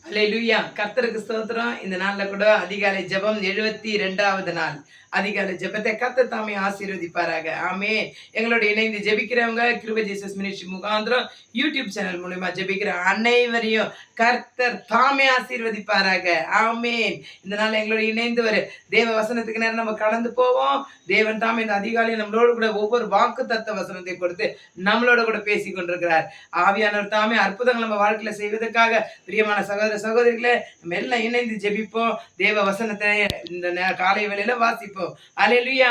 அல்லேலூயா. கர்த்தருக்கு ஸ்தோத்திரம். இந்த நாள்ல கூட அதிகாலை ஜெபம் 72வது நாள். அதிகாலை ஜெபத்தை கர்த்தர் தாமே ஆசீர்வதிப்பாராக. ஆமென். எங்களோட இணைந்து ஜெபிக்கிறவங்க கிருபை ஜீசஸ் மினிஸ்ட்ரி முகாந்திரம் யூடியூப் சேனல் மூலமா ஜெபிக்கிற அனைவரையும் கர்த்தர் தாமே ஆசீர்வதிப்பாராக. ஆமென். இந்த நாள் எங்களோட இணைந்து வர தேவ வசனத்துக்கு நேரம் நம்ம கடந்து போவோம். தேவன் தாமே இந்த அதிகாலை நம்மளோடு கூட ஒவ்வொரு வாக்குத்தத்த வசனத்தை கொடுத்து நம்மளோட கூட பேசி கொண்டிருக்கிறார். ஆவியானவர் தாமே அற்புதங்கள் நம்ம வாழ்க்கையில செய்வதற்காக பிரியமான சகோதர சகோதரிகளே, நம்ம எல்லாம் இணைந்து ஜெபிப்போம். தேவ வசனத்தை இந்த காலை வேளையில வாசிப்போம். அல்லேலூயா.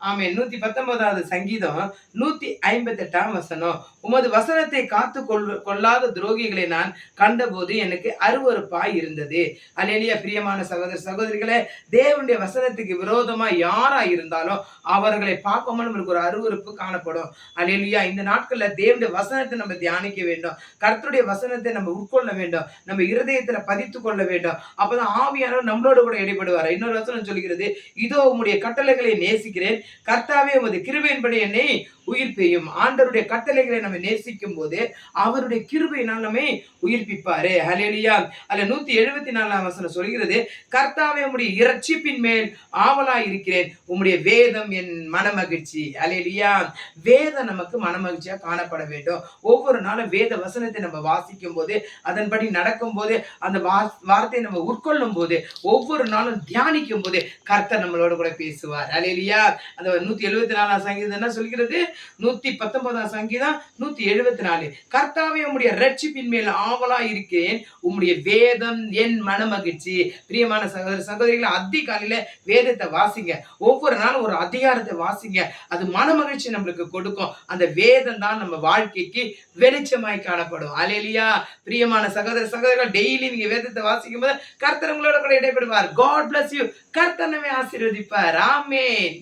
ஆமென். 119வது சங்கீதம் 158ஆம் வசனம். உமது வசனத்தை காத்து கொள்ளாத துரோகிகளை நான் கண்டபோது எனக்கு அருவருப்பாய் இருந்தது. அல்லேலூயா. பிரியமான சகோதர சகோதரிகளே, தேவனுடைய வசனத்துக்கு விரோதமா யாரா இருந்தாலும் அவர்களை பார்க்கும்போது நம்மளுக்கு ஒரு அருவருப்பு காணப்படும். அல்லேலூயா. இந்த நாட்கள்ல தேவனுடைய வசனத்தை நம்ம தியானிக்க வேண்டும். கர்த்தருடைய வசனத்தை நம்ம உட்கொள்ள வேண்டும். நம்ம இருதயத்துல பதித்து கொள்ள வேண்டும். அப்பதான் ஆவியானவர் நம்மளோட கூட இடைப்படுவார். இன்னொரு வசனம் சொல்கிறது, இதோ உம்முடைய கட்டளைகளை நேசிக்கிறேன், கர்த்தாவே உமது கிருபையின்படி என்னை உயிர்ப்பையும். ஆண்டவருடைய கட்டளைகளை நம்ம நேசிக்கும் போது அவருடைய கிருபையினால் நம்மை உயிர்ப்பிப்பாரு. ஹல்லேலூயா. அல்ல 174ஆம் வசனம் சொல்கிறது, கர்த்தாவே உம்முடைய இரட்சிப்பின் மேல் ஆவலாய் இருக்கிறேன், உம்முடைய வேதம் என் மனமகிழ்ச்சி. ஹல்லேலூயா. வேதம் நமக்கு மனமகிழ்ச்சியா காணப்பட வேண்டும். ஒவ்வொரு நாளும் வேத வசனத்தை நம்ம வாசிக்கும் போது, அதன்படி நடக்கும் போது, அந்த வார்த்தையை நம்ம உட்கொள்ளும் போது, ஒவ்வொரு நாளும் தியானிக்கும் போது கர்த்தர் நம்மளோட கூட பேசுவார். ஹல்லேலூயா. அந்த 174ஆம் சங்கீதம் என்ன சொல்கிறது? 119ஆம் சங்கீதம் 174. கர்த்தாவே உம்முடைய இரட்சிப்பின் மேல் ஆவலாய் இருக்கிறேன், உம்முடைய வேதம் என் மனமகிழ்ச்சி. பிரியமான சகோதர சகோதரிகளை, அதிகாலையில வேதத்தை வாசிங்க. ஒவ்வொரு நாளும் ஒரு அதிகாரத்தை வாசிங்க. அது மனமகிழ்ச்சி நம்மளுக்கு கொடுக்கும். அந்த வேதம் தான் நம்ம வாழ்க்கைக்கு வெளிச்சமாய் காணப்படும். அல்லேலூயா. பிரியமான சகோதர சகோதரிகள், டெய்லி நீங்க வேதத்தை வாசிக்கும் போது கர்த்தர் உங்களோட கூட இடைப்படுவார். God bless you. கர்த்தர் நம்மை ஆசீர்வதிப்பார். ஆமென்.